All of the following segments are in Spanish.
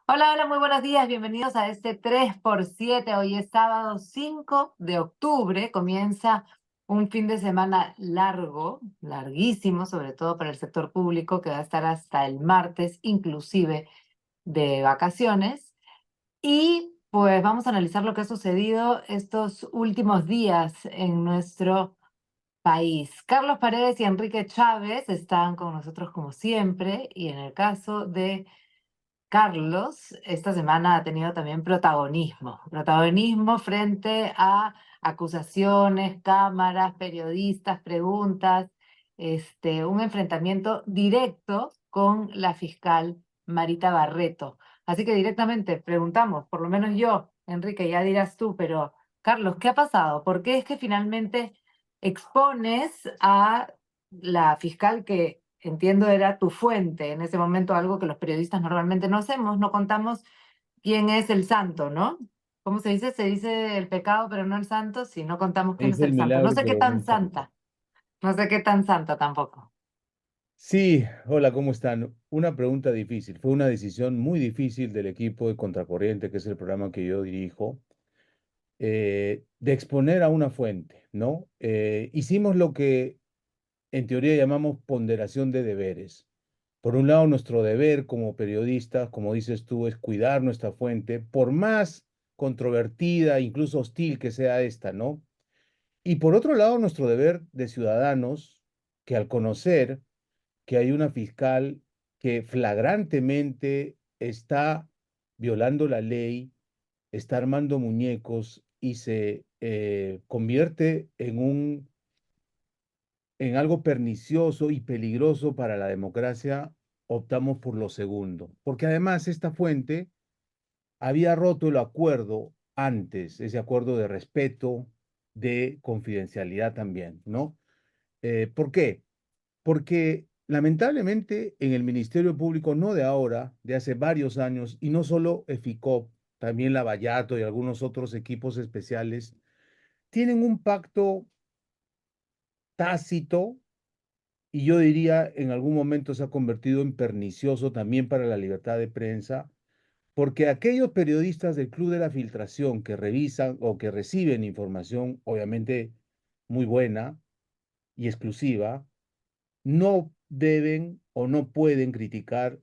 Hola, hola, muy buenos días. Bienvenidos a este 3x7. Hoy es sábado 5 de octubre. Comienza un fin de semana largo, larguísimo, sobre todo para el sector público, que va a estar hasta el martes, inclusive de vacaciones. Y pues vamos a analizar lo que ha sucedido estos últimos días en nuestro país. Carlos Paredes y Enrique Chávez están con nosotros como siempre, y en el caso de Carlos, esta semana ha tenido también protagonismo frente a acusaciones, cámaras, periodistas, preguntas, un enfrentamiento directo con la fiscal Marita Barreto. Así que directamente preguntamos, por lo menos yo, Enrique, ya dirás tú, pero Carlos, ¿qué ha pasado? ¿Por qué es que finalmente expones a la fiscal que entiendo era tu fuente en ese momento, algo que los periodistas normalmente no hacemos, no contamos quién es el santo, ¿no? ¿Cómo se dice? Se dice el pecado, pero no el santo, si no contamos quién Es es el el santo. No milagro, sé qué pero no tan el santo. santa, no sé qué tan santa tampoco. Sí, hola, ¿cómo están? Una pregunta difícil. Fue una decisión muy difícil del equipo de Contracorriente, que es el programa que yo dirijo, de exponer a una fuente, ¿no? Hicimos lo que en teoría llamamos ponderación de deberes. Por un lado, nuestro deber como periodistas, como dices tú, es cuidar nuestra fuente, por más controvertida, incluso hostil que sea esta, ¿no? Y por otro lado, nuestro deber de ciudadanos, que al conocer que hay una fiscal que flagrantemente está violando la ley, está armando muñecos y se convierte en algo pernicioso y peligroso para la democracia, optamos por lo segundo. Porque además esta fuente había roto el acuerdo antes, ese acuerdo de respeto, de confidencialidad también, ¿no? ¿Por qué? Porque lamentablemente en el Ministerio Público, no de ahora, de hace varios años, y no solo EFICOP, también Lavallato y algunos otros equipos especiales, tienen un pacto tácito y yo diría en algún momento se ha convertido en pernicioso también para la libertad de prensa, porque aquellos periodistas del Club de la Filtración que revisan o que reciben información, obviamente muy buena y exclusiva, no deben o no pueden criticar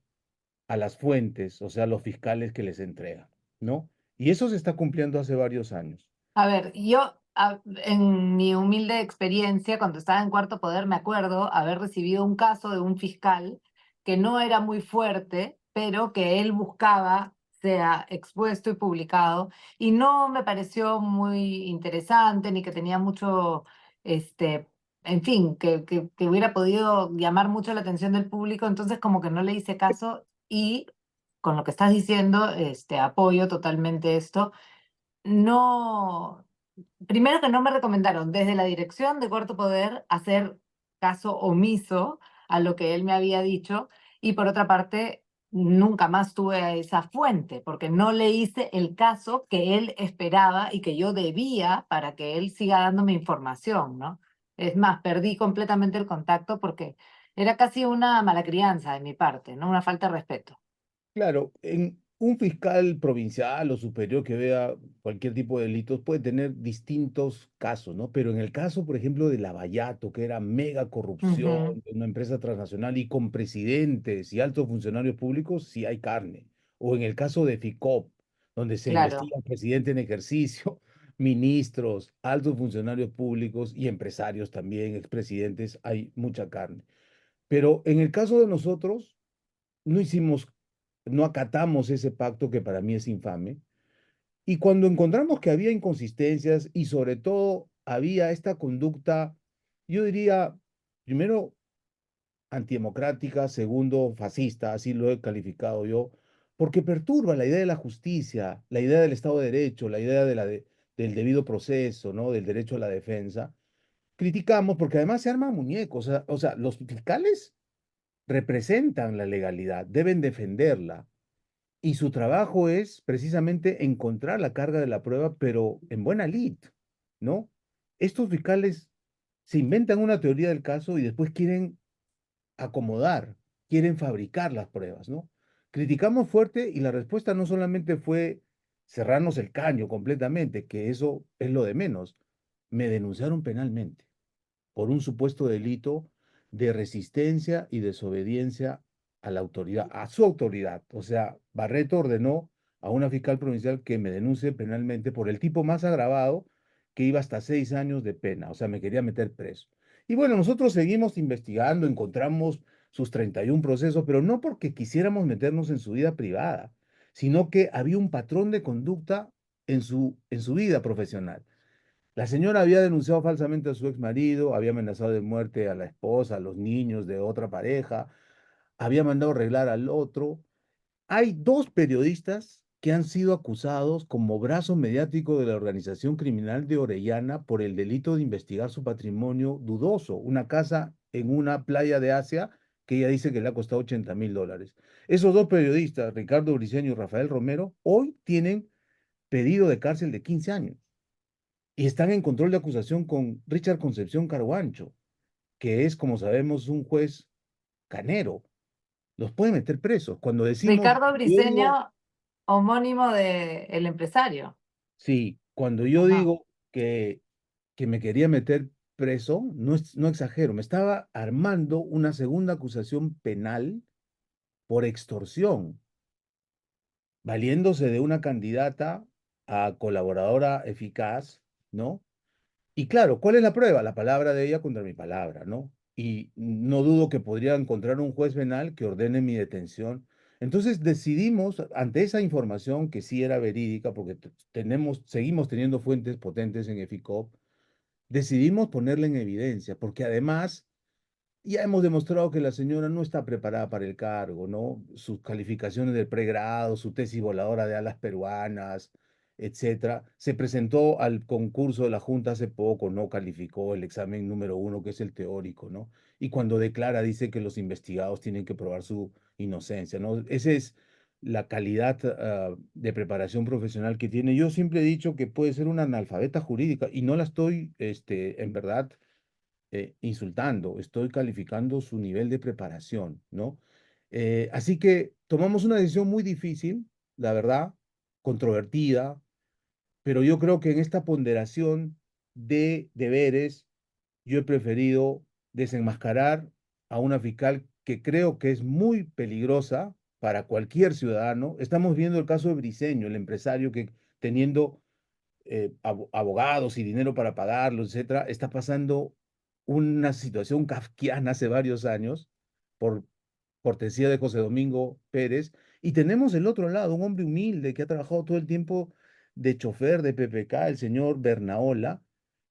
a las fuentes, o sea, los fiscales que les entregan, ¿no? Y eso se está cumpliendo hace varios años. A ver, en mi humilde experiencia, cuando estaba en Cuarto Poder, me acuerdo haber recibido un caso de un fiscal que no era muy fuerte, pero que él buscaba sea expuesto y publicado, y no me pareció muy interesante ni que tenía mucho, este, en fin, que hubiera podido llamar mucho la atención del público, entonces como que no le hice caso y con lo que estás diciendo, apoyo totalmente esto. No, primero que no me recomendaron desde la dirección de Cuarto Poder hacer caso omiso a lo que él me había dicho, y por otra parte nunca más tuve a esa fuente porque no le hice el caso que él esperaba y que yo debía para que él siga dándome información, ¿no? Es más, perdí completamente el contacto porque era casi una mala crianza de mi parte, ¿no? Una falta de respeto. Claro, en un fiscal provincial o superior que vea cualquier tipo de delitos puede tener distintos casos, ¿no? Pero en el caso, por ejemplo, de Lavallato, que era mega corrupción Ujú, de una empresa transnacional y con presidentes y altos funcionarios públicos, sí hay carne. O en el caso de FICOP, donde se claro. investiga al presidente en ejercicio, ministros, altos funcionarios públicos y empresarios también, expresidentes, hay mucha carne. Pero en el caso de nosotros, no hicimos, no acatamos ese pacto que para mí es infame. Y cuando encontramos que había inconsistencias y sobre todo había esta conducta, yo diría, primero, antidemocrática, segundo, fascista, así lo he calificado yo, porque perturba la idea de la justicia, la idea del Estado de Derecho, la idea del debido proceso, ¿no? Del derecho a la defensa. Criticamos porque además se arman muñecos, o sea, los fiscales representan la legalidad, deben defenderla. Y su trabajo es precisamente encontrar la carga de la prueba, pero en buena lid, ¿no? Estos fiscales se inventan una teoría del caso y después quieren acomodar, quieren fabricar las pruebas, ¿no? Criticamos fuerte y la respuesta no solamente fue cerrarnos el caño completamente, que eso es lo de menos. Me denunciaron penalmente por un supuesto delito de resistencia y desobediencia a la autoridad, a su autoridad. O sea, Barreto ordenó a una fiscal provincial que me denuncie penalmente por el tipo más agravado, que iba hasta 6 años de pena. O sea, me quería meter preso. Y bueno, nosotros seguimos investigando, encontramos sus 31 procesos, pero no porque quisiéramos meternos en su vida privada, sino que había un patrón de conducta en su vida profesional. La señora había denunciado falsamente a su ex marido, había amenazado de muerte a la esposa, a los niños de otra pareja, había mandado arreglar al otro. Hay dos periodistas que han sido acusados como brazo mediático de la organización criminal de Orellana por el delito de investigar su patrimonio dudoso, una casa en una playa de Asia que ella dice que le ha costado $80,000. Esos dos periodistas, Ricardo Briceño y Rafael Romero, hoy tienen pedido de cárcel de 15 años y están en control de acusación con Richard Concepción Carhuancho, que es, como sabemos, un juez canero. Los puede meter presos. Cuando decimos, Ricardo yo digo, Briceño, homónimo de El Empresario. sí, cuando yo Ajá. digo que me quería meter preso, no exagero, me estaba armando una segunda acusación penal por extorsión, valiéndose de una candidata a colaboradora eficaz, ¿no? Y claro, ¿cuál es la prueba? La palabra de ella contra mi palabra, ¿no? Y no dudo que podría encontrar un juez penal que ordene mi detención. Entonces decidimos, ante esa información que sí era verídica, porque seguimos teniendo fuentes potentes en EFICOP, decidimos ponerla en evidencia, porque además ya hemos demostrado que la señora no está preparada para el cargo, ¿no? Sus calificaciones del pregrado, su tesis voladora de alas peruanas, etcétera. Se presentó al concurso de la Junta hace poco, no calificó el examen número 1, que es el teórico, ¿no? Y cuando declara dice que los investigados tienen que probar su inocencia, ¿no? Esa es la calidad de preparación profesional que tiene. Yo siempre he dicho que puede ser una analfabeta jurídica y no la estoy, en verdad insultando, estoy calificando su nivel de preparación, ¿no? Así que tomamos una decisión muy difícil, la verdad, controvertida, pero yo creo que en esta ponderación de deberes, yo he preferido desenmascarar a una fiscal que creo que es muy peligrosa para cualquier ciudadano. Estamos viendo el caso de Briceño, el empresario que teniendo abogados y dinero para pagarlos, etcétera, está pasando una situación kafkiana hace varios años por cortesía de José Domingo Pérez. Y tenemos del otro lado un hombre humilde que ha trabajado todo el tiempo de chofer de PPK, el señor Bernaola,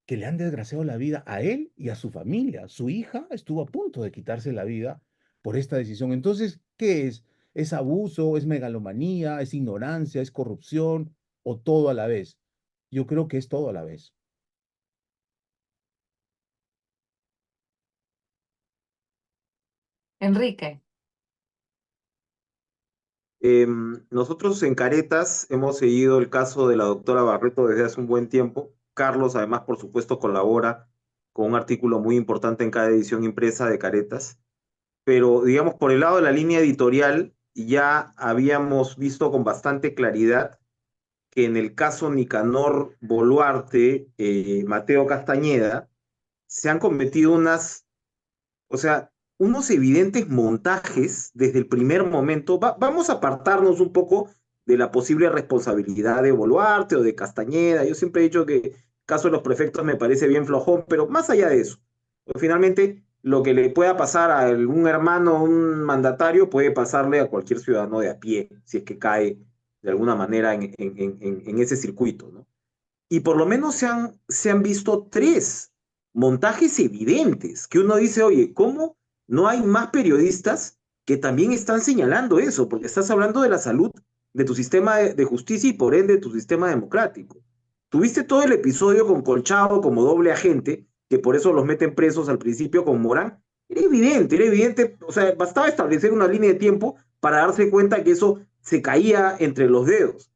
que le han desgraciado la vida a él y a su familia. Su hija estuvo a punto de quitarse la vida por esta decisión. Entonces, ¿qué es? ¿Es abuso? ¿Es megalomanía? ¿Es ignorancia? ¿Es corrupción? ¿O todo a la vez? Yo creo que es todo a la vez. Enrique, Nosotros en Caretas hemos seguido el caso de la doctora Barreto desde hace un buen tiempo. Carlos, además, por supuesto, colabora con un artículo muy importante en cada edición impresa de Caretas. Pero, digamos, por el lado de la línea editorial, ya habíamos visto con bastante claridad que en el caso Nicanor Boluarte, Mateo Castañeda, se han cometido o sea, unos evidentes montajes desde el primer momento. Vamos a apartarnos un poco de la posible responsabilidad de Boluarte o de Castañeda. Yo siempre he dicho que el caso de los prefectos me parece bien flojón, pero más allá de eso, pues finalmente lo que le pueda pasar a un hermano, un mandatario, puede pasarle a cualquier ciudadano de a pie, si es que cae de alguna manera en ese circuito, ¿no? Y por lo menos se han visto tres montajes evidentes que uno dice, oye, ¿cómo no hay más periodistas que también están señalando eso? Porque estás hablando de la salud de tu sistema de justicia y por ende de tu sistema democrático. Tuviste todo el episodio con Colchado como doble agente, que por eso los meten presos al principio con Morán. Era evidente, o sea, bastaba establecer una línea de tiempo para darse cuenta que eso se caía entre los dedos.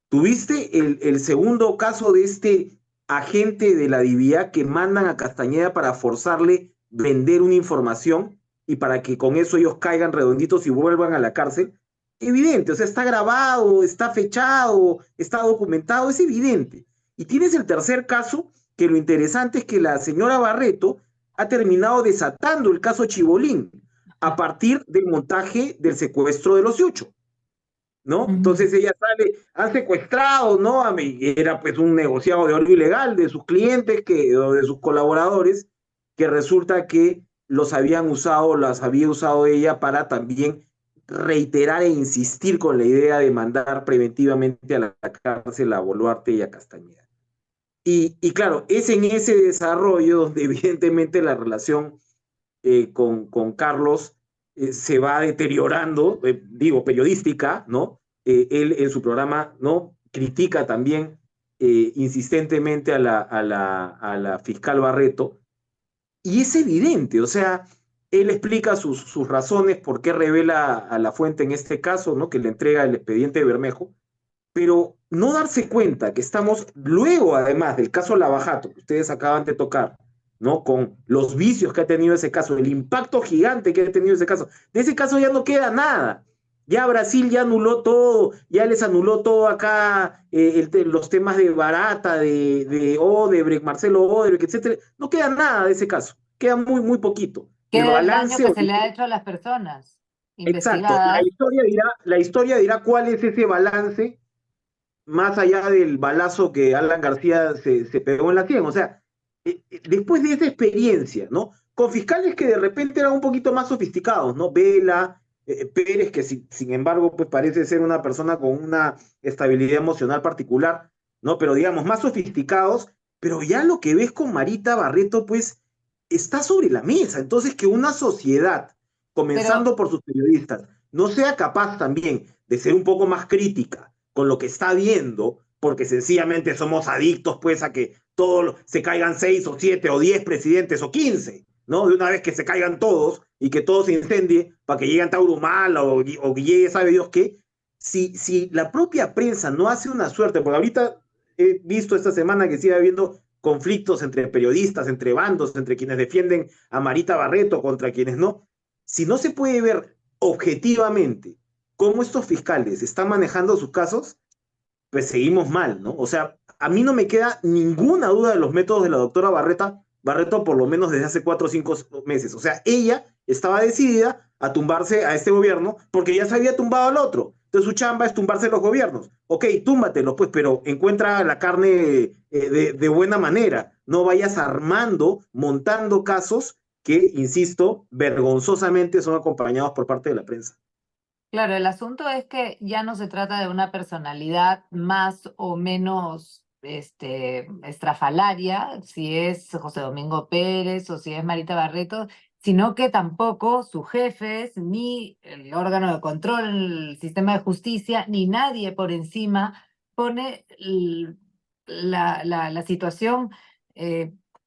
¿Tuviste el segundo caso de este agente de la DIVIA que mandan a Castañeda para forzarle vender una información y para que con eso ellos caigan redonditos y vuelvan a la cárcel? evidente, o sea, está grabado, está fechado, está documentado, es evidente. Y tienes el tercer caso, que lo interesante es que la señora Barreto ha terminado desatando el caso Chibolín a partir del montaje del secuestro de los Yucho, ¿no? Ujú. Entonces ella sale, han secuestrado, ¿no? Era pues un negociado de oro ilegal de sus clientes o de sus colaboradores, que resulta que los habían usado, las había usado ella para también reiterar e insistir con la idea de mandar preventivamente a la cárcel a Boluarte y a Castañeda. Y claro, es en ese desarrollo donde evidentemente la relación con Carlos se va deteriorando, digo, periodística, ¿no? Él en su programa, ¿no? Critica también insistentemente a la fiscal Barreto, y es evidente, o sea, él explica sus razones por qué revela a la fuente en este caso, ¿no? Que le entrega el expediente de Bermejo, pero no darse cuenta que estamos luego, además del caso Lavajato, que ustedes acaban de tocar, ¿no? Con los vicios que ha tenido ese caso, el impacto gigante que ha tenido ese caso. De ese caso ya no queda nada. Ya Brasil ya anuló todo, ya les anuló todo acá, los temas de Barata, de Odebrecht, Marcelo Odebrecht, etcétera. No queda nada de ese caso, queda muy, muy poquito. El Queda el daño balance, que se le ha hecho a las personas exacto, investigadas. la historia dirá cuál es ese balance más allá del balazo que Alan García se pegó en la 100. O sea, después de esa experiencia, ¿no? Con fiscales que de repente eran un poquito más sofisticados, ¿no? Vela, Pérez, que sin embargo, pues parece ser una persona con una estabilidad emocional particular, ¿no? Pero digamos, más sofisticados, pero ya lo que ves con Marita Barreto, pues, está sobre la mesa. Entonces, que una sociedad, Pero, comenzando por sus periodistas, no sea capaz también de ser un poco más crítica con lo que está viendo, porque sencillamente somos adictos pues a que todos se caigan 6 o 7 o 10 presidentes o 15, ¿no? De una vez que se caigan todos y que todo se incendie para que lleguen Taurumala o llegue sabe Dios qué. Si la propia prensa no hace una suerte, porque ahorita he visto esta semana que sigue habiendo conflictos entre periodistas, entre bandos, entre quienes defienden a Marita Barreto contra quienes no, si no se puede ver objetivamente cómo estos fiscales están manejando sus casos, pues seguimos mal, ¿no? O sea, a mí no me queda ninguna duda de los métodos de la doctora Barreto por lo menos desde hace 4 o 5 meses. O sea, ella estaba decidida a tumbarse a este gobierno porque ya se había tumbado al otro. Entonces su chamba es tumbarse los gobiernos. Ok, túmbatelos, pues, pero encuentra la carne de buena manera. No vayas armando, montando casos que, insisto, vergonzosamente son acompañados por parte de la prensa. claro, el asunto es que ya no se trata de una personalidad más o menos estrafalaria, si es José Domingo Pérez o si es Marita Barreto, sino que tampoco sus jefes, ni el órgano de control, el sistema de justicia, ni nadie por encima pone la situación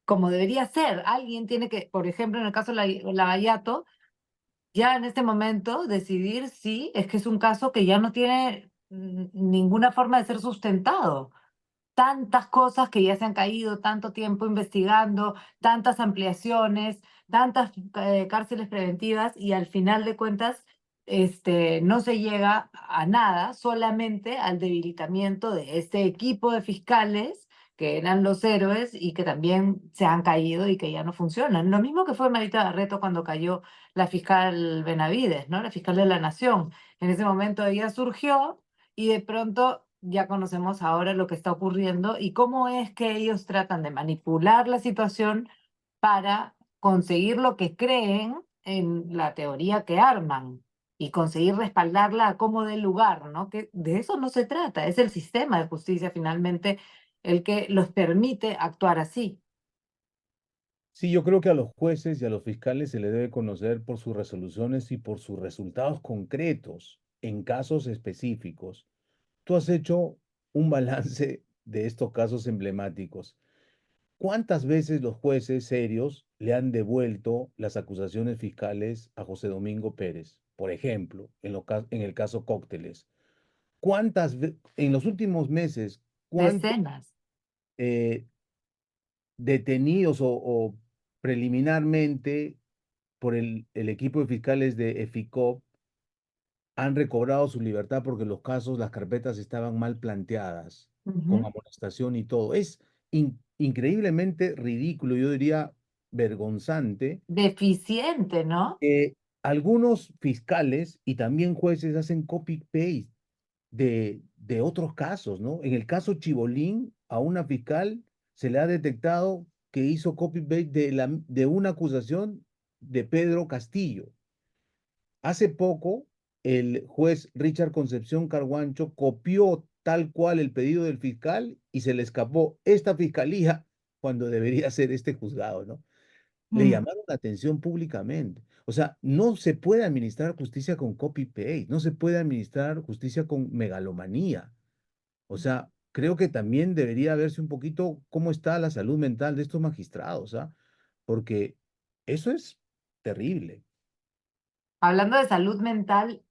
como debería ser. Alguien tiene que, por ejemplo, en el caso de Lavallato, ya en este momento decidir si es que es un caso que ya no tiene ninguna forma de ser sustentado. Tantas cosas que ya se han caído, tanto tiempo investigando, tantas ampliaciones, tantas cárceles preventivas y al final de cuentas no se llega a nada, solamente al debilitamiento de este equipo de fiscales que eran los héroes y que también se han caído y que ya no funcionan. Lo mismo que fue Marita Barreto cuando cayó la fiscal Benavides, ¿no? La fiscal de la Nación. En ese momento ella surgió y de pronto ya conocemos ahora lo que está ocurriendo y cómo es que ellos tratan de manipular la situación para conseguir lo que creen en la teoría que arman y conseguir respaldarla a como dé lugar, ¿no? Que de eso no se trata, es el sistema de justicia finalmente el que los permite actuar así. Sí, yo creo que a los jueces y a los fiscales se les debe conocer por sus resoluciones y por sus resultados concretos en casos específicos. Tú has hecho un balance de estos casos emblemáticos. ¿Cuántas veces los jueces serios le han devuelto las acusaciones fiscales a José Domingo Pérez? Por ejemplo, en el caso Cócteles. En los últimos meses, cuántos Decenas. eh, detenidos o preliminarmente por el equipo de fiscales de EFICOP han recobrado su libertad porque los casos, las carpetas estaban mal planteadas, con Ujú. amonestación y todo. Es increíblemente ridículo, yo diría vergonzante, Deficiente, ¿no? que algunos fiscales y también jueces hacen copy-paste de otros casos, ¿no? En el caso Chibolín, a una fiscal se le ha detectado que hizo copy-paste de una acusación de Pedro Castillo. Hace poco, el juez Richard Concepción Carguancho copió tal cual el pedido del fiscal y se le escapó esta fiscalía cuando debería ser este juzgado, ¿no? Le Mm. llamaron la atención públicamente. O sea, no se puede administrar justicia con copy-paste, no se puede administrar justicia con megalomanía. O sea, creo que también debería verse un poquito cómo está la salud mental de estos magistrados, ¿ah? Porque eso es terrible. Hablando de salud mental,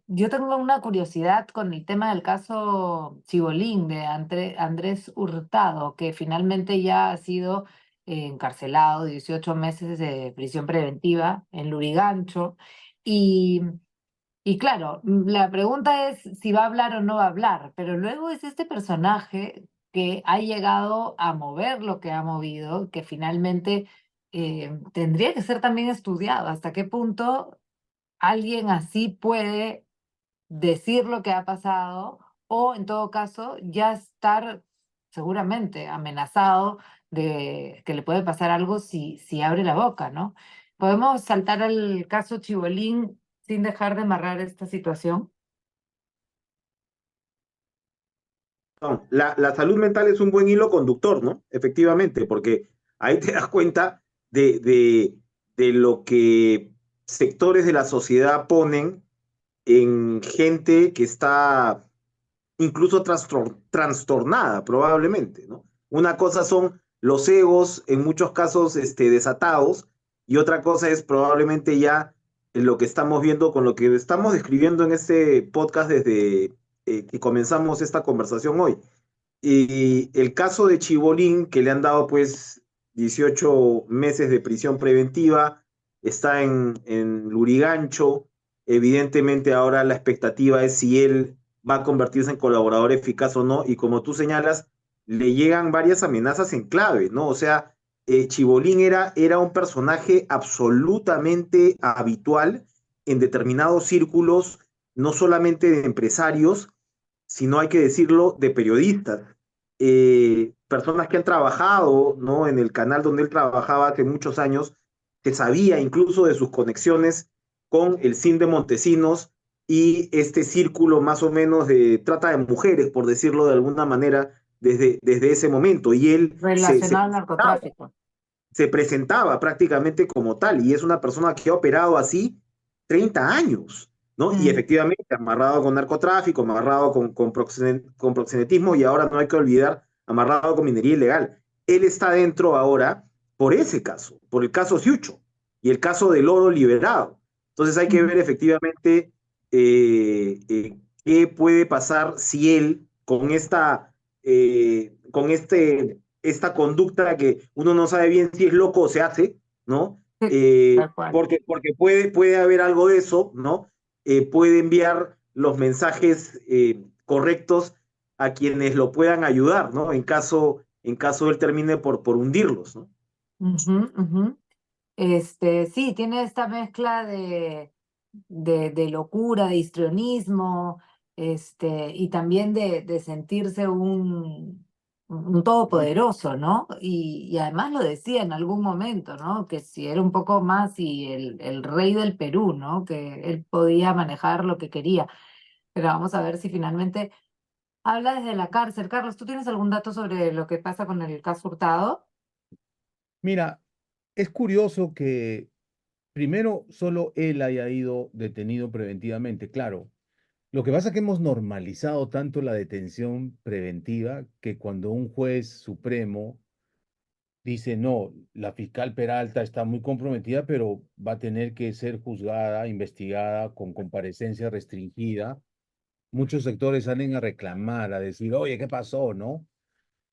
yo tengo una curiosidad con el tema del caso Chibolín de Andrés Hurtado, que finalmente ya ha sido encarcelado, 18 meses de prisión preventiva en Lurigancho. Y, y claro, la pregunta es si va a hablar o no va a hablar, pero luego es este personaje que ha llegado a mover lo que ha movido, que finalmente tendría que ser también estudiado. ¿Hasta qué punto alguien así puede decir lo que ha pasado o en todo caso ya estar seguramente amenazado de que le puede pasar algo si abre la boca, ¿no? Podemos saltar al caso Chibolín sin dejar de amarrar esta situación. No, la salud mental es un buen hilo conductor, ¿no? Efectivamente, porque ahí te das cuenta de lo que sectores de la sociedad ponen en gente que está incluso trastornada, probablemente, ¿no? Una cosa son los egos, en muchos casos desatados, y otra cosa es probablemente ya lo que estamos viendo con lo que estamos describiendo en este podcast desde que comenzamos esta conversación hoy. Y el caso de Chibolín, que le han dado pues 18 meses de prisión preventiva, está en Lurigancho. Evidentemente ahora la expectativa es si él va a convertirse en colaborador eficaz o no. Y como tú señalas, le llegan varias amenazas en clave, ¿no? O sea, Chibolín era un personaje absolutamente habitual en determinados círculos, no solamente de empresarios, sino hay que decirlo, de periodistas, personas que han trabajado, ¿no? En el canal donde él trabajaba hace muchos años, que sabía incluso de sus conexiones con el CIN de Montesinos y este círculo más o menos de trata de mujeres, por decirlo de alguna manera, desde ese momento. Y él Relacionado al narcotráfico. se presentaba prácticamente como tal, y es una persona que ha operado así 30 años, ¿no? Y Mm. efectivamente, amarrado con narcotráfico, amarrado con proxenetismo, y ahora no hay que olvidar, amarrado con minería ilegal. Él está dentro ahora por ese caso, por el caso Siucho y el caso del oro liberado. Entonces hay que Mm. ver efectivamente qué puede pasar si él esta conducta que uno no sabe bien si es loco o se hace, ¿no? Sí, tal cual. Porque puede haber algo de eso, ¿no? Puede enviar los mensajes correctos a quienes lo puedan ayudar, ¿no? En caso él termine por hundirlos, ¿no? Ujú, ujú. Sí, tiene esta mezcla de locura, de histrionismo, y también de sentirse un todopoderoso, ¿no? Y además lo decía en algún momento, ¿no? Que si era un poco más y el rey del Perú, ¿no? Que él podía manejar lo que quería. Pero vamos a ver si finalmente habla desde la cárcel. Carlos, ¿tú tienes algún dato sobre lo que pasa con el caso Hurtado? Mira, es curioso que primero solo él haya ido detenido preventivamente. Claro, lo que pasa es que hemos normalizado tanto la detención preventiva que cuando un juez supremo dice, no, la fiscal Peralta está muy comprometida, pero va a tener que ser juzgada, investigada con comparecencia restringida, muchos sectores salen a reclamar, a decir, oye, ¿qué pasó? ¿No?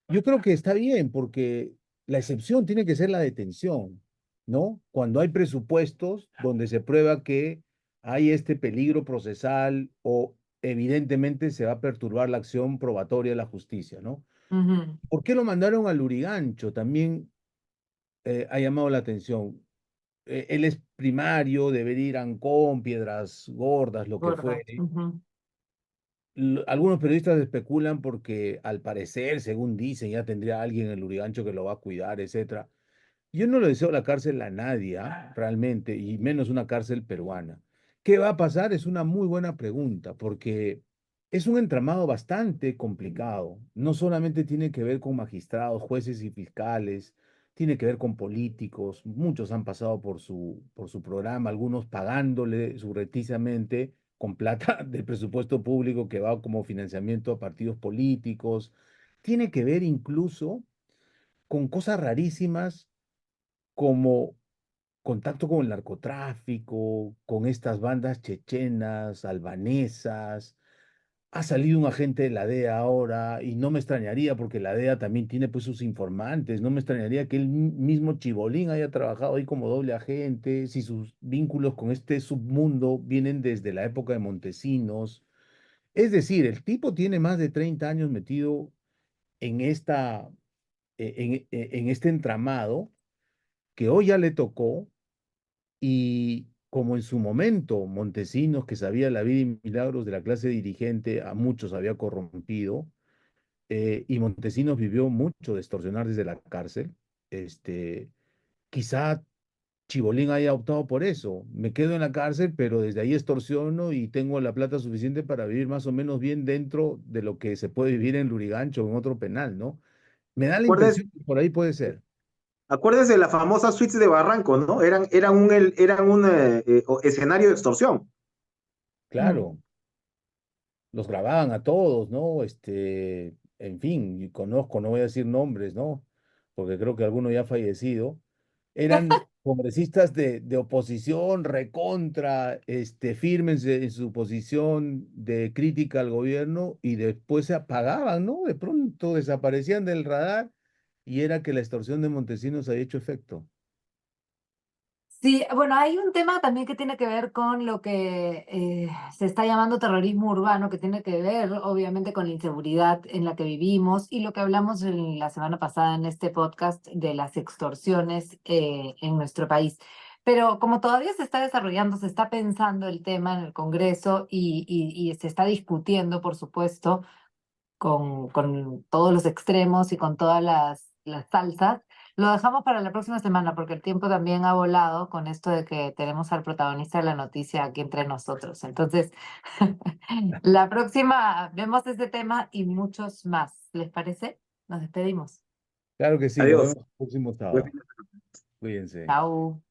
Yo creo que está bien, porque la excepción tiene que ser la detención, ¿no? Cuando hay presupuestos donde se prueba que hay este peligro procesal o evidentemente se va a perturbar la acción probatoria de la justicia, ¿no? Ujú. ¿Por qué lo mandaron al Lurigancho? También ha llamado la atención. Él es primario, debería ir a Ancón, Piedras Gordas, lo que Gordas. fuere. Ujú. Algunos periodistas especulan porque al parecer, según dicen, ya tendría alguien en el Lurigancho que lo va a cuidar, etcétera. Yo no le deseo la cárcel a nadie, realmente, y menos una cárcel peruana. ¿Qué va a pasar? Es una muy buena pregunta, porque es un entramado bastante complicado. No solamente tiene que ver con magistrados, jueces y fiscales, tiene que ver con políticos. Muchos han pasado por su programa, algunos pagándole surretizamente con plata del presupuesto público que va como financiamiento a partidos políticos. Tiene que ver incluso con cosas rarísimas como contacto con el narcotráfico, con estas bandas chechenas, albanesas. Ha salido un agente de la DEA ahora y no me extrañaría porque la DEA también tiene pues sus informantes, no me extrañaría que el mismo Chibolín haya trabajado ahí como doble agente, si sus vínculos con este submundo vienen desde la época de Montesinos. Es decir, el tipo tiene más de 30 años metido en en este entramado que hoy ya le tocó. Y como en su momento Montesinos, que sabía la vida y milagros de la clase dirigente, a muchos había corrompido, y Montesinos vivió mucho de extorsionar desde la cárcel, este, quizá Chibolín haya optado por eso. Me quedo en la cárcel, pero desde ahí extorsiono y tengo la plata suficiente para vivir más o menos bien dentro de lo que se puede vivir en Lurigancho o en otro penal, ¿no? Me da la Acuérdese, impresión que por ahí puede ser. acuérdese de la famosa suites de Barranco, ¿no? Eran un escenario de extorsión. Mm. Claro. Los grababan a todos, ¿no? En fin, y conozco, no voy a decir nombres, ¿no? Porque creo que alguno ya ha fallecido. Eran congresistas de oposición, recontra, firmes en su posición de crítica al gobierno y después se apagaban, ¿no? De pronto desaparecían del radar y era que la extorsión de Montesinos había hecho efecto. Sí, bueno, hay un tema también que tiene que ver con lo que se está llamando terrorismo urbano, que tiene que ver obviamente con la inseguridad en la que vivimos y lo que hablamos la semana pasada en este podcast de las extorsiones en nuestro país. Pero como todavía se está desarrollando, se está pensando el tema en el Congreso y se está discutiendo, por supuesto, con todos los extremos y con todas las salsas. Lo dejamos para la próxima semana porque el tiempo también ha volado con esto de que tenemos al protagonista de la noticia aquí entre nosotros. Entonces, la próxima vemos este tema y muchos más. ¿Les parece? Nos despedimos. Claro que sí, nos Adiós. vemos el próximo Buen sábado. fin de Cuídense. Chao.